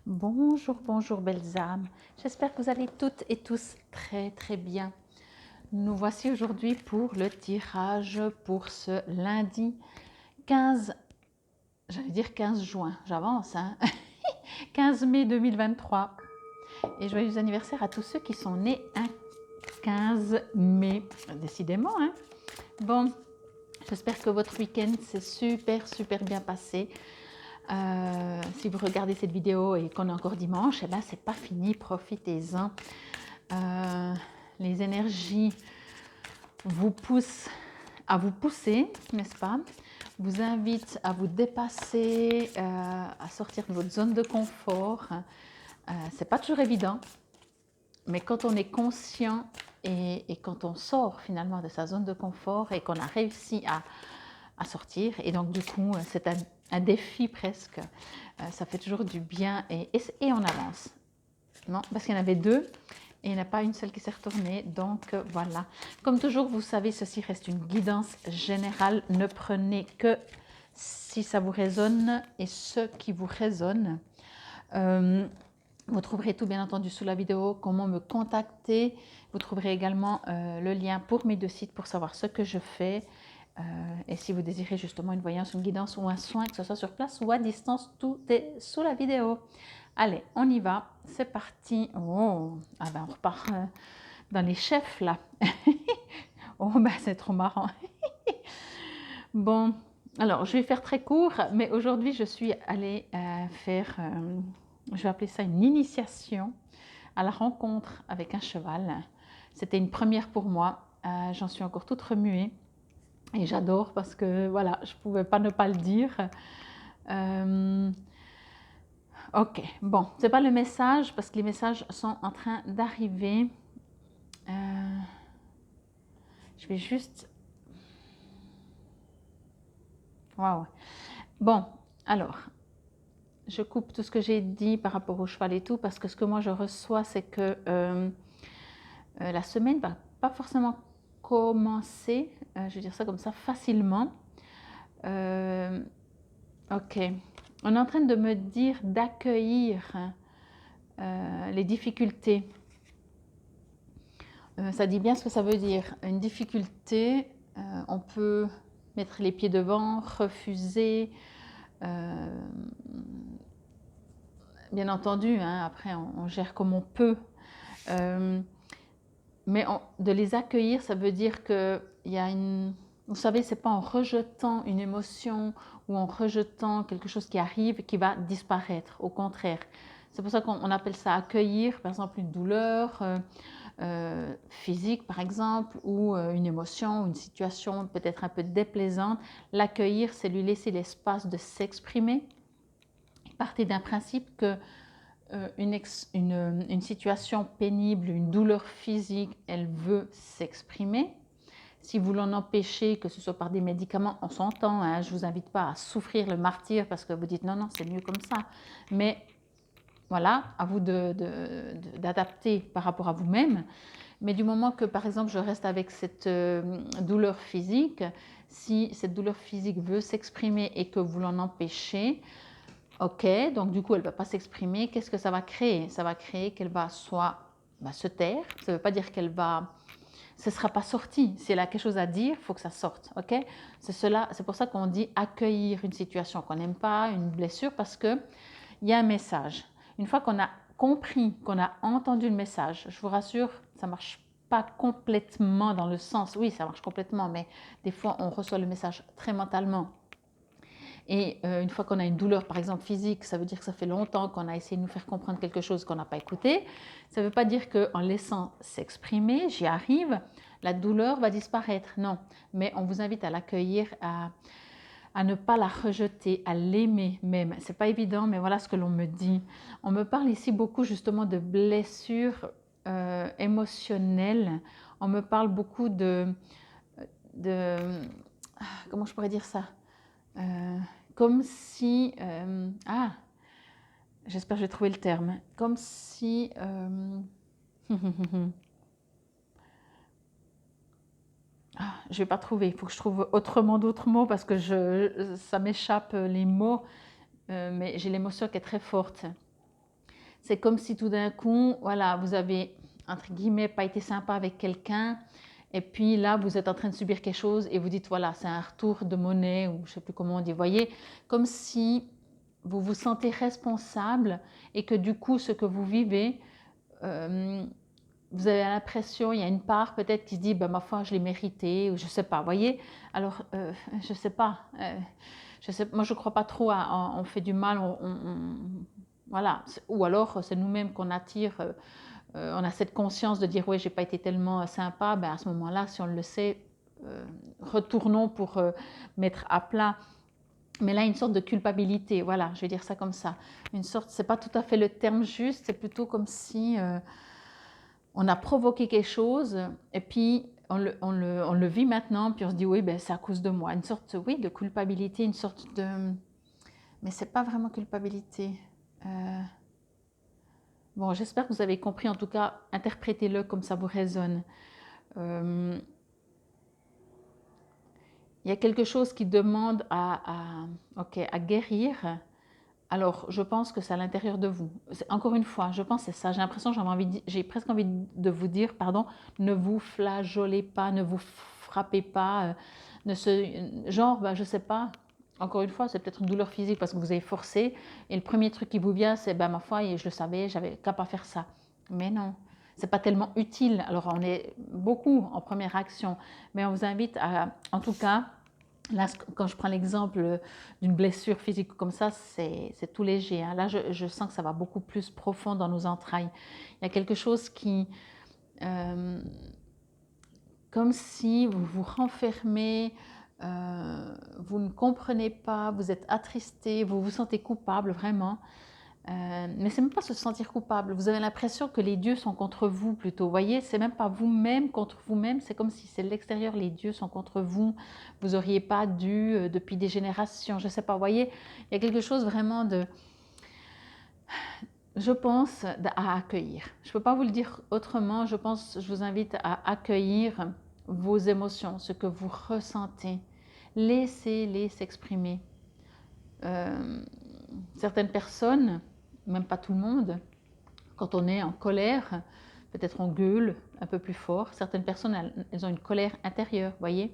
Bonjour, bonjour belles âmes. J'espère que vous allez toutes et tous très bien. Nous voici aujourd'hui pour le tirage pour ce lundi 15, j'allais dire 15 juin, j'avance, hein 15 mai 2023. Et joyeux anniversaire à tous ceux qui sont nés un 15 mai, décidément, hein. Bon, j'espère que votre week-end s'est super bien passé. Si vous regardez cette vidéo et qu'on est encore dimanche, eh ben c'est pas fini, profitez-en. Les énergies vous poussent à vous pousser, n'est-ce pas? Vous invitent à vous dépasser, à sortir de votre zone de confort. C'est pas toujours évident, mais quand on est conscient et quand on sort finalement de sa zone de confort et qu'on a réussi à sortir, et donc du coup c'est un défi presque, ça fait toujours du bien et on avance. Non, parce qu'il y en avait deux et il n'y en a pas une seule qui s'est retournée, donc voilà. Comme toujours, vous savez, ceci reste une guidance générale, ne prenez que si ça vous résonne et ce qui vous résonne. Vous trouverez tout bien entendu sous la vidéo comment me contacter. Vous trouverez également le lien pour mes deux sites pour savoir ce que je fais. Et si vous désirez justement une voyance, une guidance ou un soin, que ce soit sur place ou à distance, tout est sous la vidéo. Allez, on y va, c'est parti. Oh, ah ben on repart dans les chefs là. Oh ben c'est trop marrant. Bon, alors je vais faire très court, mais aujourd'hui je suis allée faire, je vais appeler ça une initiation à la rencontre avec un cheval. C'était une première pour moi, j'en suis encore toute remuée. Et j'adore parce que voilà, je ne pouvais pas ne pas le dire. Ok, bon, c'est pas le message parce que les messages sont en train d'arriver. Je vais juste... Waouh. Bon, alors, je coupe tout ce que j'ai dit par rapport au cheval et tout parce que ce que moi je reçois, c'est que la semaine va pas forcément commencer, je vais dire ça comme ça, facilement. Ok. On est en train de me dire d'accueillir les difficultés. Ça dit bien ce que ça veut dire. Une difficulté, on peut mettre les pieds devant, refuser. Bien entendu, hein, après on gère comme on peut. Mais de les accueillir, ça veut dire qu'il y a une... Vous savez, ce n'est pas en rejetant une émotion ou en rejetant quelque chose qui arrive qui va disparaître. Au contraire. C'est pour ça qu'on appelle ça accueillir, par exemple, une douleur physique, par exemple, ou une émotion, une situation peut-être un peu déplaisante. L'accueillir, c'est lui laisser l'espace de s'exprimer. Partez d'un principe que une situation pénible, une douleur physique, elle veut s'exprimer. Si vous l'en empêchez, que ce soit par des médicaments, on s'entend, hein, je ne vous invite pas à souffrir le martyre parce que vous dites non, c'est mieux comme ça. Mais voilà, à vous d'adapter par rapport à vous-même. Mais du moment que, par exemple, je reste avec cette douleur physique, si cette douleur physique veut s'exprimer et que vous l'en empêchez, ok, donc du coup, elle ne va pas s'exprimer. Qu'est-ce que ça va créer? Ça va créer qu'elle va soit se taire. Ça ne veut pas dire qu'elle va... Ce ne sera pas sorti. Si elle a quelque chose à dire, il faut que ça sorte. Ok, c'est pour ça qu'on dit accueillir une situation qu'on n'aime pas, une blessure, parce qu'il y a un message. Une fois qu'on a compris, qu'on a entendu le message, je vous rassure, ça ne marche pas complètement dans le sens... Oui, ça marche complètement, mais des fois, on reçoit le message très mentalement. Et une fois qu'on a une douleur, par exemple physique, ça veut dire que ça fait longtemps qu'on a essayé de nous faire comprendre quelque chose qu'on n'a pas écouté. Ça ne veut pas dire qu'en laissant s'exprimer, j'y arrive, la douleur va disparaître. Non, mais on vous invite à l'accueillir, à ne pas la rejeter, à l'aimer même. Ce n'est pas évident, mais voilà ce que l'on me dit. On me parle ici beaucoup justement de blessures émotionnelles. On me parle beaucoup de comment je pourrais dire ça, comme si... j'espère que j'ai trouvé le terme. Comme si... je ne vais pas trouver. Il faut que je trouve autrement d'autres mots parce que ça m'échappe les mots. Mais j'ai l'émotion qui est très forte. c'est comme si tout d'un coup, voilà, vous avez, entre guillemets, pas été sympa avec quelqu'un, et puis là, vous êtes en train de subir quelque chose, et vous dites, voilà, c'est un retour de monnaie, ou je ne sais plus comment on dit, vous voyez, comme si vous vous sentez responsable, et que du coup, ce que vous vivez, vous avez l'impression, il y a une part peut-être qui se dit, ben, ma foi, je l'ai mérité, ou je ne sais pas, vous voyez. Alors, je ne sais pas, moi je ne crois pas trop à on fait du mal, voilà. Ou alors c'est nous-mêmes qu'on attire, on a cette conscience de dire, oui, j'ai pas été tellement sympa, ben, à ce moment-là, si on le sait, retournons pour mettre à plat. Mais là, une sorte de culpabilité, voilà, je vais dire ça comme ça. Une sorte, c'est pas tout à fait le terme juste, c'est plutôt comme si on a provoqué quelque chose et puis on le vit maintenant, puis on se dit oui, ben, c'est à cause de moi. Une sorte, oui, de culpabilité, une sorte de... Mais c'est pas vraiment culpabilité. Bon, j'espère que vous avez compris, en tout cas, interprétez-le comme ça vous résonne. Il y a quelque chose qui demande à guérir. Alors, je pense que c'est à l'intérieur de vous. Encore une fois, je pense que c'est ça. J'ai l'impression, j'ai presque envie de vous dire, pardon, ne vous flageolez pas, ne vous frappez pas, genre, ben, je sais pas. Encore une fois, c'est peut-être une douleur physique parce que vous avez forcé. Et le premier truc qui vous vient, c'est, ben, ma foi, et je le savais, j'avais qu'à pas faire ça. Mais non, c'est pas tellement utile. Alors, on est beaucoup en première action, mais on vous invite à, en tout cas, là, quand je prends l'exemple d'une blessure physique comme ça, c'est tout léger. Hein. Là, je sens que ça va beaucoup plus profond dans nos entrailles. Il y a quelque chose qui, comme si vous vous renfermez, vous ne comprenez pas, vous êtes attristé, vous vous sentez coupable vraiment. Mais c'est même pas se sentir coupable. Vous avez l'impression que les dieux sont contre vous plutôt. Vous voyez, c'est même pas vous-même contre vous-même. C'est comme si c'est l'extérieur, les dieux sont contre vous. Vous auriez pas dû depuis des générations. Je sais pas. Vous voyez, il y a quelque chose vraiment de, je pense, à accueillir. Je peux pas vous le dire autrement. Je vous invite à accueillir vos émotions, ce que vous ressentez. Laissez-les s'exprimer. Certaines personnes, même pas tout le monde, quand on est en colère, peut-être on gueule un peu plus fort. Certaines personnes, elles ont une colère intérieure, vous voyez.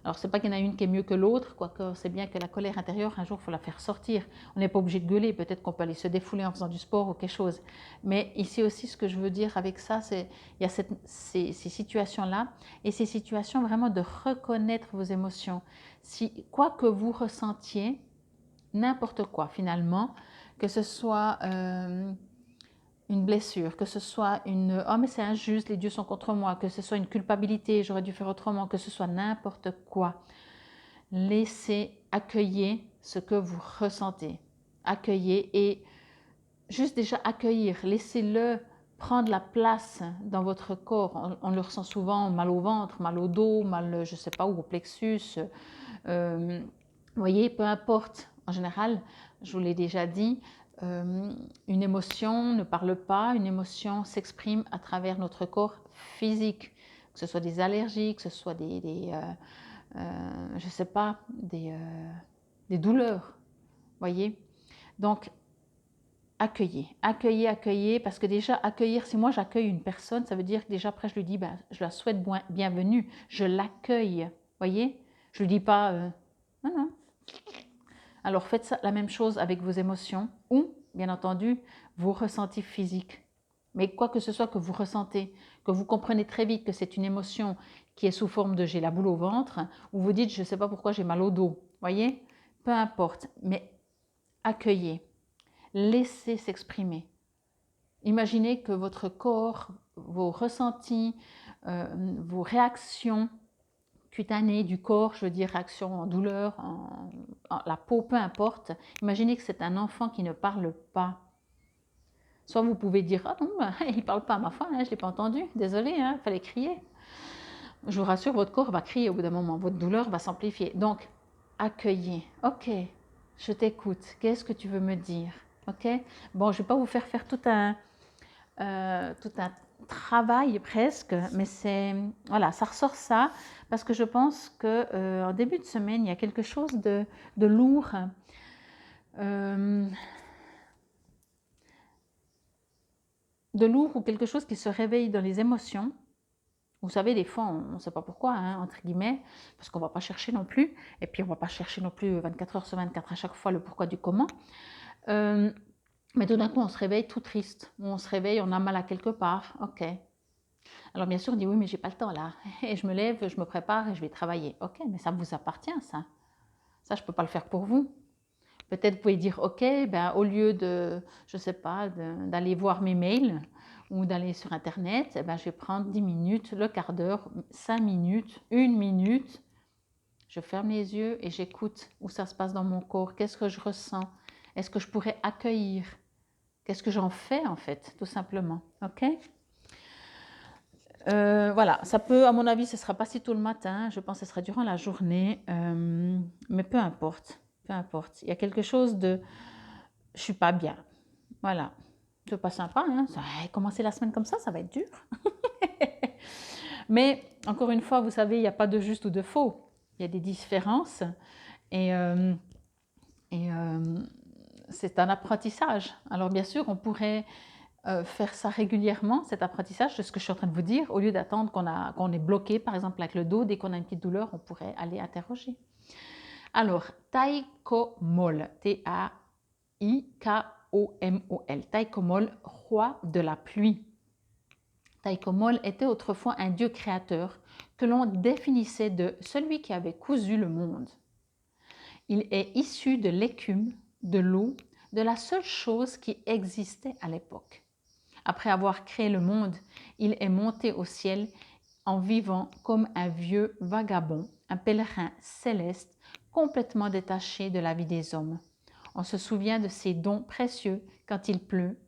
Alors, c'est pas qu'il y en a une qui est mieux que l'autre, quoique c'est bien que la colère intérieure, un jour, il faut la faire sortir. On n'est pas obligé de gueuler, peut-être qu'on peut aller se défouler en faisant du sport ou quelque chose. Mais ici aussi, ce que je veux dire avec ça, c'est il y a ces situations-là, et ces situations vraiment de reconnaître vos émotions. Si quoi que vous ressentiez, n'importe quoi finalement, que ce soit une blessure, que ce soit une « oh mais c'est injuste, les dieux sont contre moi », que ce soit une culpabilité, j'aurais dû faire autrement, que ce soit n'importe quoi. Laissez, accueillir ce que vous ressentez. Accueillez et juste déjà accueillir, laissez-le prendre la place dans votre corps. On le ressent souvent, mal au ventre, mal au dos, mal je ne sais pas où, au plexus. Vous voyez, peu importe. En général, je vous l'ai déjà dit, une émotion ne parle pas, une émotion s'exprime à travers notre corps physique, que ce soit des allergies, que ce soit je sais pas, des douleurs, voyez. Donc, accueillez, parce que déjà, accueillir, si moi j'accueille une personne, ça veut dire que déjà après je lui dis, ben, je la souhaite bienvenue, je l'accueille, voyez. Je lui dis pas, non, non. Alors faites ça, la même chose avec vos émotions ou, bien entendu, vos ressentis physiques. Mais quoi que ce soit que vous ressentez, que vous comprenez très vite que c'est une émotion qui est sous forme de j'ai la boule au ventre, ou vous dites je ne sais pas pourquoi j'ai mal au dos, voyez, peu importe, mais accueillez, laissez s'exprimer. Imaginez que votre corps, vos ressentis, vos réactions cutanée du corps, je veux dire réaction en douleur, la peau, peu importe. Imaginez que c'est un enfant qui ne parle pas. Soit vous pouvez dire, ah non, ben, il ne parle pas à ma foi, hein, je ne l'ai pas entendu, désolé, il fallait crier. Je vous rassure, votre corps va crier au bout d'un moment, votre douleur va s'amplifier. Donc, accueillez, ok, je t'écoute, qu'est-ce que tu veux me dire, ok. Bon, je ne vais pas vous faire tout un travail presque, mais c'est voilà, ça ressort ça parce que je pense que en début de semaine il y a quelque chose de lourd. de lourd ou quelque chose qui se réveille dans les émotions. Vous savez, des fois, on ne sait pas pourquoi, hein, entre guillemets, parce qu'on ne va pas chercher non plus. Et puis, on ne va pas chercher non plus 24 heures sur 24 à chaque fois le pourquoi du comment. Mais tout d'un coup, on se réveille tout triste. On se réveille, on a mal à quelque part. Ok. Alors, bien sûr, on dit oui, mais j'ai pas le temps là. Et je me lève, je me prépare et je vais travailler. Ok, mais ça vous appartient, ça. Ça, je ne peux pas le faire pour vous. Peut-être vous pouvez dire, ok, ben, au lieu de, je ne sais pas, d'aller voir mes mails ou d'aller sur Internet, eh ben, je vais prendre 10 minutes, le quart d'heure, 5 minutes, 1 minute. Je ferme les yeux et j'écoute où ça se passe dans mon corps. Qu'est-ce que je ressens? Est-ce que je pourrais accueillir? Qu'est-ce que j'en fais en fait, tout simplement. Ok? Voilà, ça peut, à mon avis, ce ne sera pas si tôt le matin. Je pense que ce sera durant la journée. Mais peu importe. Peu importe. Il y a quelque chose de... Je ne suis pas bien. Voilà. C'est pas sympa, hein? Commencer la semaine comme ça va être dur. Mais encore une fois, vous savez, il n'y a pas de juste ou de faux. Il y a des différences. Et c'est un apprentissage. Alors bien sûr, on pourrait faire ça régulièrement, cet apprentissage, c'est ce que je suis en train de vous dire, au lieu d'attendre qu'on est bloqué, par exemple avec le dos, dès qu'on a une petite douleur, on pourrait aller interroger. Alors, Taikomol, T-A-I-K-O-M-O-L, Taikomol, roi de la pluie. Taikomol était autrefois un dieu créateur que l'on définissait de celui qui avait cousu le monde. Il est issu de l'écume, de l'eau, de la seule chose qui existait à l'époque. Après avoir créé le monde, il est monté au ciel en vivant comme un vieux vagabond, un pèlerin céleste, complètement détaché de la vie des hommes. On se souvient de ses dons précieux quand il pleut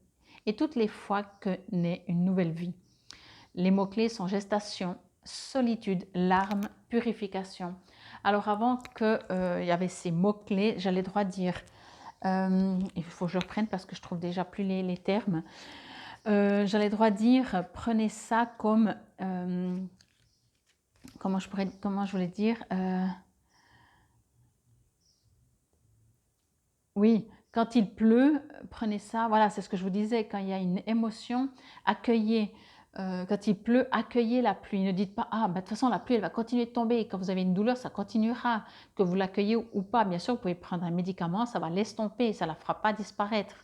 et toutes les fois que naît une nouvelle vie. Les mots-clés sont gestation, solitude, larmes, purification. Alors avant qu'il y avait ces mots-clés, j'allais droit dire, il faut que je reprenne parce que je trouve déjà plus les termes, j'allais droit dire, prenez ça comme, comment je voulais dire, oui, quand il pleut, prenez ça, voilà, c'est ce que je vous disais, quand il y a une émotion, accueillez, quand il pleut, accueillez la pluie. Ne dites pas, ah, bah, de toute façon, la pluie, elle va continuer de tomber. Et quand vous avez une douleur, ça continuera. Que vous l'accueillez ou pas, bien sûr, vous pouvez prendre un médicament, ça va l'estomper, ça ne la fera pas disparaître.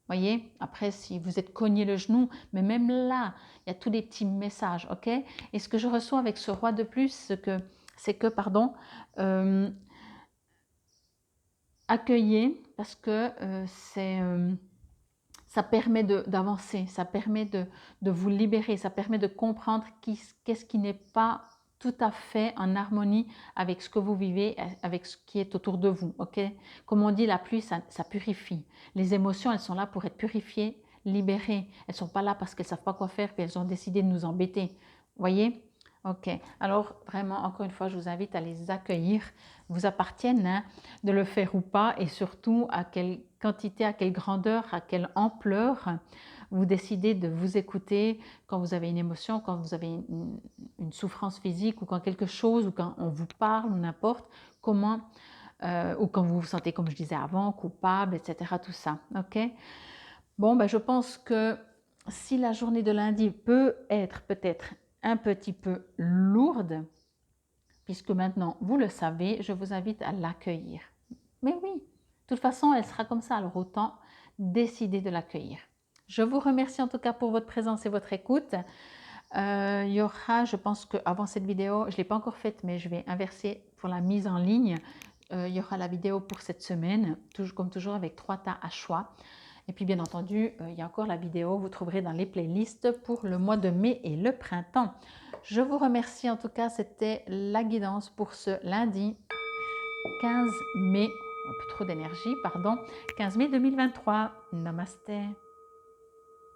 Voyez, après, si vous êtes cogné le genou, mais même là, il y a tous des petits messages, ok? Et ce que je reçois avec ce roi de plus, c'est que, pardon, accueillez, parce que ça permet d'avancer, ça permet de vous libérer, ça permet de comprendre qu'est-ce qui n'est pas tout à fait en harmonie avec ce que vous vivez, avec ce qui est autour de vous. Ok? Comme on dit, la pluie, ça purifie. Les émotions, elles sont là pour être purifiées, libérées. Elles ne sont pas là parce qu'elles ne savent pas quoi faire, puis elles ont décidé de nous embêter. Voyez? Ok. Alors, vraiment, encore une fois, je vous invite à les accueillir. Vous appartiennent, hein, de le faire ou pas, et surtout à quelle quantité, à quelle grandeur, à quelle ampleur vous décidez de vous écouter quand vous avez une émotion, quand vous avez une souffrance physique ou quand quelque chose, ou quand on vous parle ou n'importe, comment, ou quand vous vous sentez, comme je disais avant, coupable, etc. Tout ça, ok? Bon, ben, je pense que si la journée de lundi peut être peut-être un petit peu lourde, puisque maintenant vous le savez, je vous invite à l'accueillir. Mais oui, de toute façon, elle sera comme ça, alors autant décider de l'accueillir. Je vous remercie en tout cas pour votre présence et votre écoute. Il y aura, je pense qu'avant cette vidéo, je ne l'ai pas encore faite, mais je vais inverser pour la mise en ligne. Il y aura la vidéo pour cette semaine, comme toujours avec 3 tas à choix. Et puis bien entendu, il y a encore la vidéo, vous trouverez dans les playlists pour le mois de mai et le printemps. Je vous remercie en tout cas, c'était la guidance pour ce lundi 15 mai, un peu trop d'énergie, pardon, 15 mai 2023. Namasté.